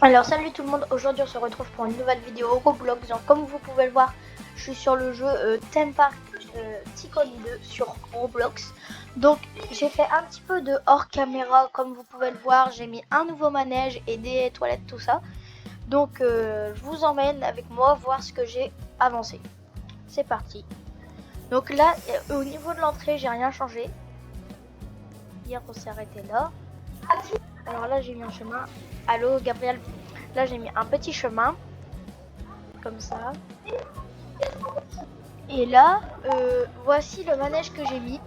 Alors salut tout le monde, aujourd'hui on se retrouve pour une nouvelle vidéo Roblox. Donc comme vous pouvez le voir, je suis sur le jeu Theme Park Tycoon 2 sur Roblox. Donc j'ai fait un petit peu de hors caméra, comme vous pouvez le voir, j'ai mis un nouveau manège et des toilettes, tout ça. Donc je vous emmène avec moi voir ce que j'ai avancé. C'est parti. Donc là, au niveau de l'entrée, j'ai rien changé. Hier on s'est arrêté là. Alors là j'ai mis un chemin. Allô Gabriel. Là j'ai mis un petit chemin. Comme ça. Et là, voici le manège que j'ai mis.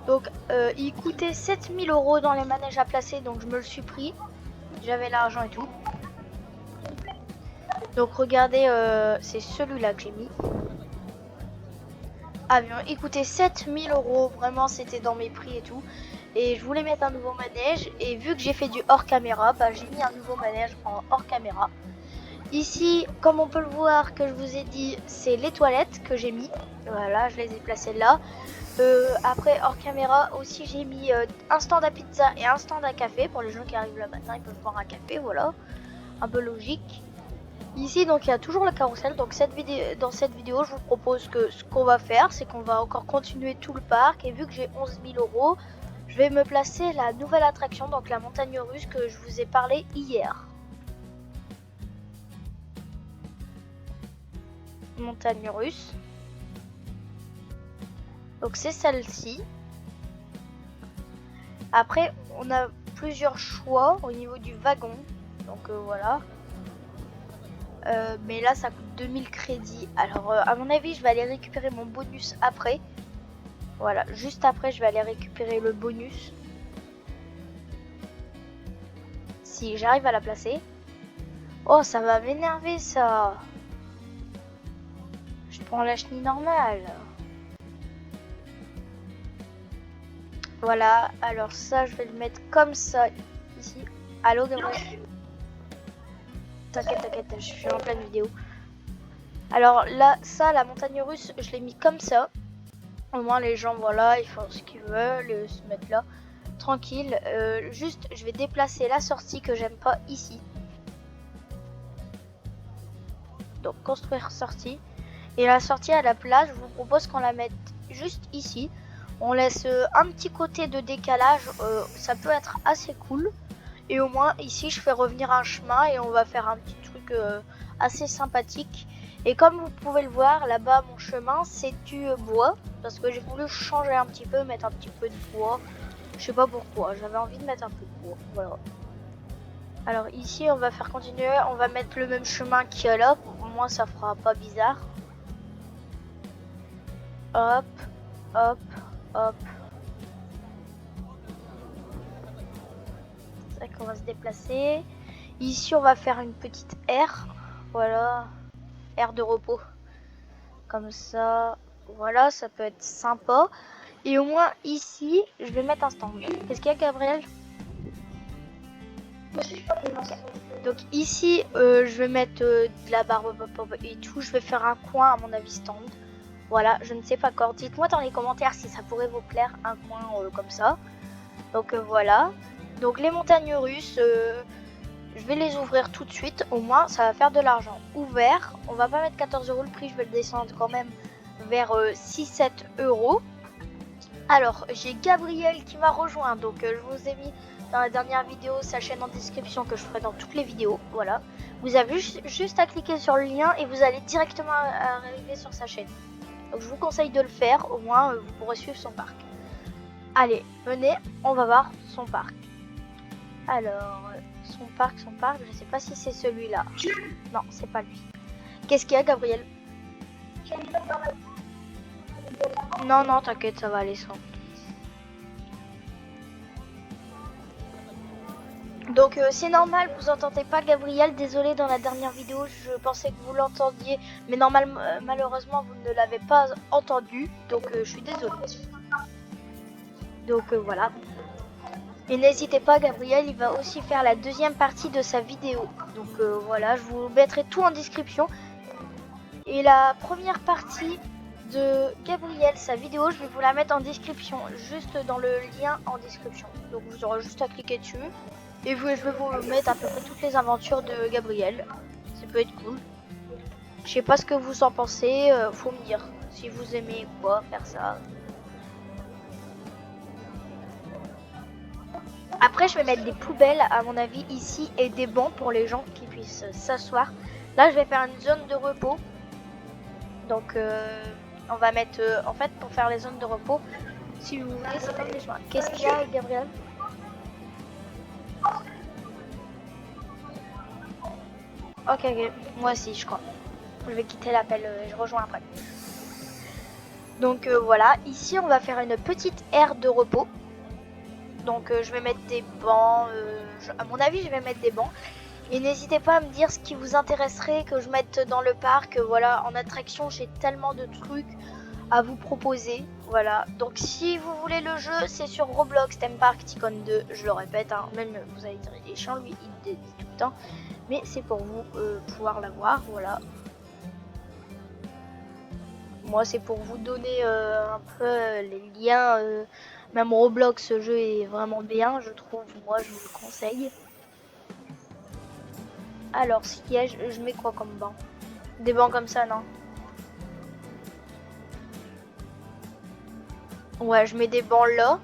Donc il coûtait 7000 € dans les manèges à placer. Donc je me le suis pris. J'avais l'argent et tout. Donc regardez, c'est celui-là que j'ai mis. Avion, il coûtait 7000 €. Vraiment c'était dans mes prix et tout. Et je voulais mettre un nouveau manège. Et vu que j'ai fait du hors caméra, bah, j'ai mis un nouveau manège en hors caméra. Ici, comme on peut le voir, que je vous ai dit, c'est les toilettes que j'ai mis. Voilà, je les ai placées là. Après, hors caméra aussi, j'ai mis un stand à pizza et un stand à café. Pour les gens qui arrivent le matin, ils peuvent boire un café, voilà. Un peu logique. Ici, donc, il y a toujours le carrousel. Donc, dans cette vidéo, je vous propose que ce qu'on va faire, c'est qu'on va encore continuer tout le parc. Et vu que j'ai 11 000 €, je vais me placer la nouvelle attraction, donc la montagne russe que je vous ai parlé hier. Montagne russe. Donc c'est celle-ci. Après on a plusieurs choix au niveau du wagon. Donc voilà. Mais là ça coûte 2000 crédits. Alors à mon avis je vais aller récupérer mon bonus après. Voilà, juste après je vais aller récupérer le bonus. Si j'arrive à la placer. Oh ça va m'énerver ça. Je prends la chenille normale. Voilà, alors ça je vais le mettre comme ça ici. Allô Gabriel. T'inquiète, je suis en pleine vidéo. Alors là, ça, la montagne russe, je l'ai mis comme ça. Au moins les gens, voilà, ils font ce qu'ils veulent, se mettre là, tranquille. Juste, je vais déplacer la sortie que j'aime pas ici. Donc construire sortie. Et la sortie à la place, je vous propose qu'on la mette juste ici. On laisse un petit côté de décalage, ça peut être assez cool. Et au moins ici je fais revenir un chemin et on va faire un petit truc assez sympathique. Et comme vous pouvez le voir là-bas, mon chemin c'est du bois. Parce que j'ai voulu changer un petit peu, mettre un petit peu de bois. Je sais pas pourquoi, j'avais envie de mettre un peu de bois. Voilà. Alors ici on va faire continuer, on va mettre le même chemin qu'il y a là. Au moins ça fera pas bizarre. Hop, hop, hop. C'est vrai qu'on va se déplacer. Ici on va faire une petite aire. Voilà, aire de repos. Comme ça, voilà, ça peut être sympa. Et au moins ici, je vais mettre un stand. Qu'est-ce qu'il y a Gabriel? Donc ici, je vais mettre de la barbe et tout. Je vais faire un coin à mon avis stand. Voilà, je ne sais pas encore. Dites-moi dans les commentaires si ça pourrait vous plaire un coin comme ça. Donc voilà. Donc les montagnes russes, je vais les ouvrir tout de suite. Au moins, ça va faire de l'argent. Ouvert, on va pas mettre 14 € le prix. Je vais le descendre quand même vers 6-7 €. Alors, j'ai Gabriel qui m'a rejoint. Donc je vous ai mis dans la dernière vidéo sa chaîne en description que je ferai dans toutes les vidéos. Voilà. Vous avez juste à cliquer sur le lien et vous allez directement arriver sur sa chaîne. Donc je vous conseille de le faire, au moins vous pourrez suivre son parc. Allez, venez, on va voir son parc. Alors, son parc, je sais pas si c'est celui-là. Non, c'est pas lui. Qu'est-ce qu'il y a, Gabriel? Non, non, t'inquiète, ça va aller sans. Donc c'est normal, vous entendez pas Gabriel, désolé dans la dernière vidéo, je pensais que vous l'entendiez, mais malheureusement vous ne l'avez pas entendu, donc je suis désolée. Donc voilà. Et n'hésitez pas, Gabriel, il va aussi faire la deuxième partie de sa vidéo. Donc voilà, je vous mettrai tout en description. Et la première partie de Gabriel, sa vidéo, je vais vous la mettre en description, juste dans le lien en description. Donc vous aurez juste à cliquer dessus. Et je vais vous mettre à peu près toutes les aventures de Gabriel. Ça peut être cool. Je sais pas ce que vous en pensez, faut me dire si vous aimez quoi faire ça. Après, je vais mettre des poubelles à mon avis ici et des bancs pour les gens qui puissent s'asseoir. Là, je vais faire une zone de repos. Donc, on va mettre, en fait, pour faire les zones de repos, si vous voulez, c'est comme des chemins. Qu'est-ce qu'il y a, Gabriel? Ok, moi aussi, je crois. Je vais quitter l'appel, je rejoins après. Donc voilà, ici on va faire une petite aire de repos. Donc je vais mettre des bancs, à mon avis je vais mettre des bancs. Et n'hésitez pas à me dire ce qui vous intéresserait que je mette dans le parc. Voilà, en attraction j'ai tellement de trucs à vous proposer. Voilà, donc si vous voulez le jeu, c'est sur Roblox Theme Park Ticon 2, je le répète, hein. Même vous allez dire il est chiant lui, il dit tout le temps. Mais c'est pour vous pouvoir l'avoir, voilà. Moi, c'est pour vous donner un peu les liens. Même Roblox, ce jeu est vraiment bien, je trouve. Moi, je vous le conseille. Alors, siège, je mets quoi comme banc? Des bancs comme ça, non? Ouais, je mets des bancs là.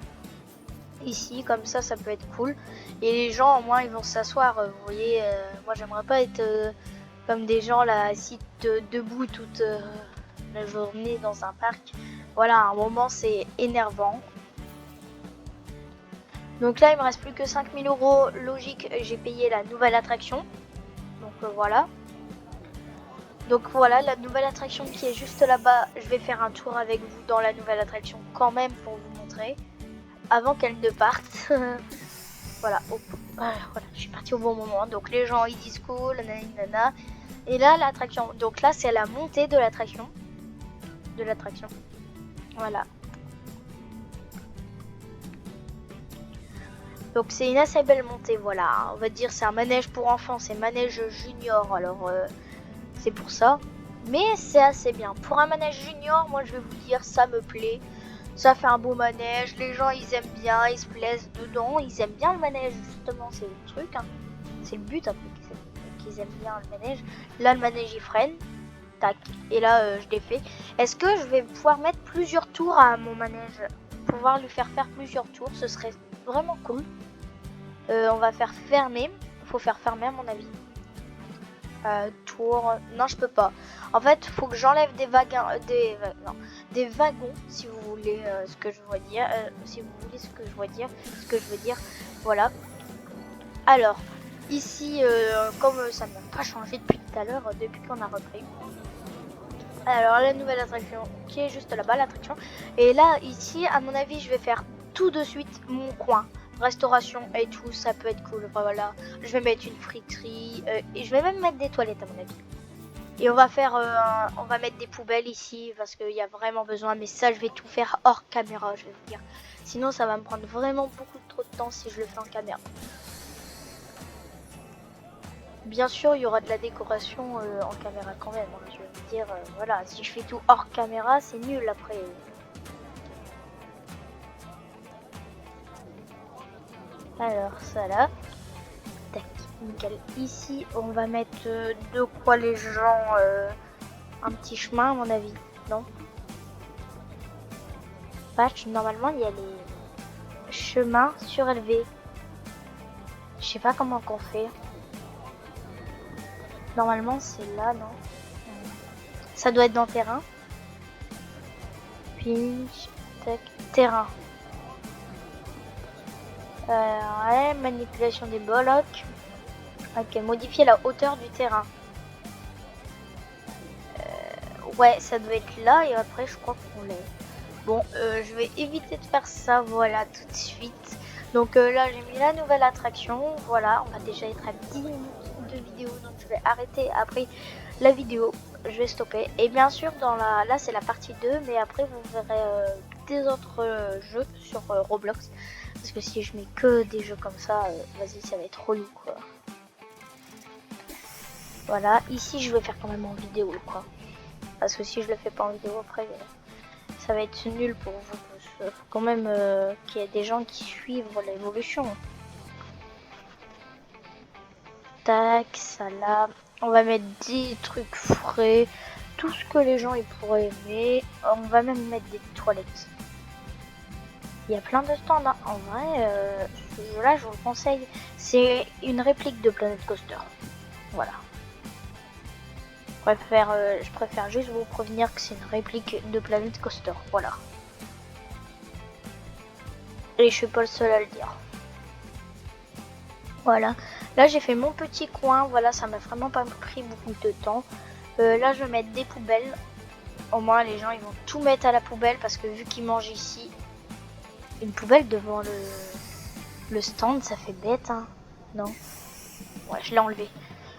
Ici, comme ça peut être cool. Et les gens, au moins, ils vont s'asseoir. Vous voyez, moi, j'aimerais pas être comme des gens là, assis debout toute la journée dans un parc. Voilà, à un moment, c'est énervant. Donc là, il me reste plus que 5000 €. Logique, j'ai payé la nouvelle attraction. Donc voilà. Donc voilà, la nouvelle attraction qui est juste là-bas. Je vais faire un tour avec vous dans la nouvelle attraction quand même pour vous montrer. Avant qu'elle ne parte. Voilà, voilà, je suis partie au bon moment. Donc les gens, ils disent cool, nanana. Et là, l'attraction. Donc là, c'est la montée de l'attraction. Voilà. Donc c'est une assez belle montée, voilà. On va dire c'est un manège pour enfants, c'est manège junior, alors c'est pour ça. Mais c'est assez bien. Pour un manège junior, moi je vais vous dire, ça me plaît. Ça fait un beau manège, les gens ils aiment bien, ils se plaisent dedans, ils aiment bien le manège, justement, c'est le truc. Hein. C'est le but un peu qu'ils aiment bien le manège. Là le manège il freine, tac, et là je l'ai fait. Est-ce que je vais pouvoir mettre plusieurs tours à mon manège? Pouvoir lui faire plusieurs tours, ce serait vraiment cool. On va faire fermer. Il faut faire fermer à mon avis. Tour. Non, je peux pas. En fait, il faut que j'enlève des wagons, des wagons, si vous voulez ce que je veux dire. Si vous voulez ce que je veux dire. Voilà. Alors, ici, comme ça n'a pas changé depuis tout à l'heure, depuis qu'on a repris. Alors, la nouvelle attraction qui est juste là-bas, l'attraction. Et là, ici, à mon avis, je vais faire tout de suite mon coin. Restauration et tout, ça peut être cool. Voilà, je vais mettre une friterie et je vais même mettre des toilettes à mon avis. Et on va faire, on va mettre des poubelles ici parce qu'il y a vraiment besoin. Mais ça, je vais tout faire hors caméra, je vais vous dire. Sinon, ça va me prendre vraiment beaucoup trop de temps si je le fais en caméra. Bien sûr, il y aura de la décoration en caméra quand même. Hein. Je vais vous dire, voilà, si je fais tout hors caméra, c'est nul après. Alors ça là, tac, nickel. Ici on va mettre de quoi les gens, un petit chemin à mon avis, non? Patch, normalement il y a les chemins surélevés. Je sais pas comment qu'on fait. Normalement c'est là, non? Ça doit être dans terrain. Pinch, tac, terrain. Ouais, manipulation des blocs. Ok, modifier la hauteur du terrain. Ouais, ça doit être là et après je crois qu'on l'est. Bon, je vais éviter de faire ça, voilà, tout de suite. Donc là, j'ai mis la nouvelle attraction. Voilà, on va déjà être à 10 minutes de vidéo, donc je vais arrêter après la vidéo. Je vais stopper. Et bien sûr, là, c'est la partie 2, mais après, vous verrez des autres jeux sur Roblox. Parce que si je mets que des jeux comme ça, vas-y, ça va être relou, quoi. Voilà, ici, je vais faire quand même en vidéo, quoi. Parce que si je le fais pas en vidéo, après... ça va être nul pour vous. Il faut quand même qu'il y ait des gens qui suivent l'évolution. tac, ça là. On va mettre des trucs frais, tout ce que les gens ils pourraient aimer. On va même mettre des toilettes. Il y a plein de stands, hein. En vrai, ce jeu-là, je vous le conseille. C'est une réplique de Planet Coaster. Voilà. Je préfère juste vous prévenir que c'est une réplique de Planet Coaster. Voilà. Et je suis pas le seul à le dire. Voilà. Là, j'ai fait mon petit coin. Voilà, ça m'a vraiment pas pris beaucoup de temps. Là, je vais mettre des poubelles. Au moins, les gens, ils vont tout mettre à la poubelle parce que vu qu'ils mangent ici, une poubelle devant le stand, ça fait bête, hein. Non. Ouais, je l'ai enlevé.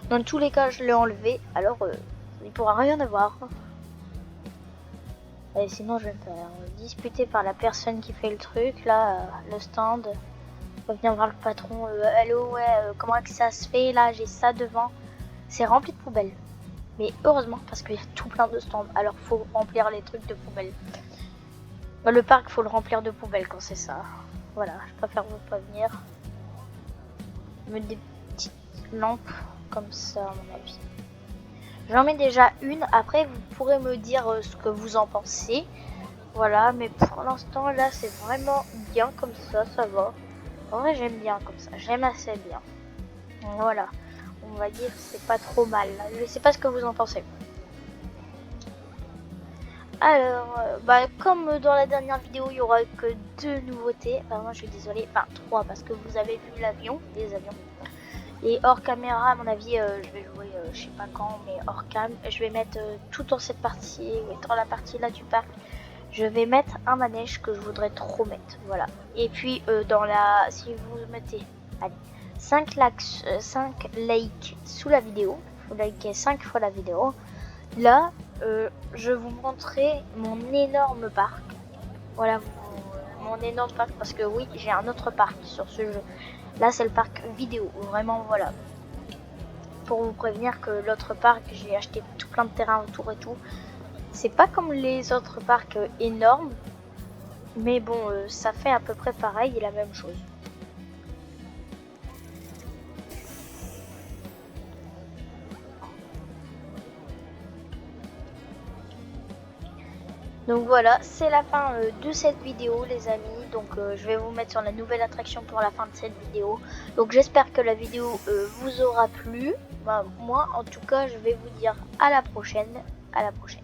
Dans tous les cas, je l'ai enlevé. Alors, il pourra rien avoir. Et sinon, je vais me faire disputer par la personne qui fait le truc, là, le stand. On va venir voir le patron. Allô, ouais, comment que ça se fait, là, j'ai ça devant. C'est rempli de poubelles. Mais heureusement, parce qu'il y a tout plein de stands. Alors, faut remplir les trucs de poubelles. Le parc, faut le remplir de poubelles quand c'est ça. Voilà, je préfère vous prévenir. Mettre des petites lampes comme ça, à mon avis. J'en mets déjà une. Après, vous pourrez me dire ce que vous en pensez. Voilà, mais pour l'instant, là, c'est vraiment bien comme ça, ça va. En vrai, j'aime bien comme ça. J'aime assez bien. Voilà. On va dire que c'est pas trop mal. Je sais pas ce que vous en pensez. Alors, comme dans la dernière vidéo, il y aura que 2 nouveautés. Enfin, moi, je suis désolée. Enfin, 3 parce que vous avez vu l'avion, les avions. Et hors caméra, à mon avis, je vais jouer, je sais pas quand, mais hors cam. Je vais mettre tout dans cette partie, dans la partie là du parc. Je vais mettre un manège que je voudrais trop mettre. Voilà. Et puis, si vous mettez, allez, 5 likes sous la vidéo, vous likez 5 fois la vidéo. Là, je vous montrerai mon énorme parc. Voilà, mon énorme parc, parce que oui, j'ai un autre parc sur ce jeu. Là, c'est le parc vidéo. Vraiment, voilà. Pour vous prévenir que l'autre parc, j'ai acheté tout plein de terrain autour et tout. C'est pas comme les autres parcs énormes. Mais bon, ça fait à peu près pareil et la même chose. Donc voilà, c'est la fin de cette vidéo les amis. Donc je vais vous mettre sur la nouvelle attraction pour la fin de cette vidéo. Donc j'espère que la vidéo vous aura plu. Moi en tout cas je vais vous dire à la prochaine. À la prochaine.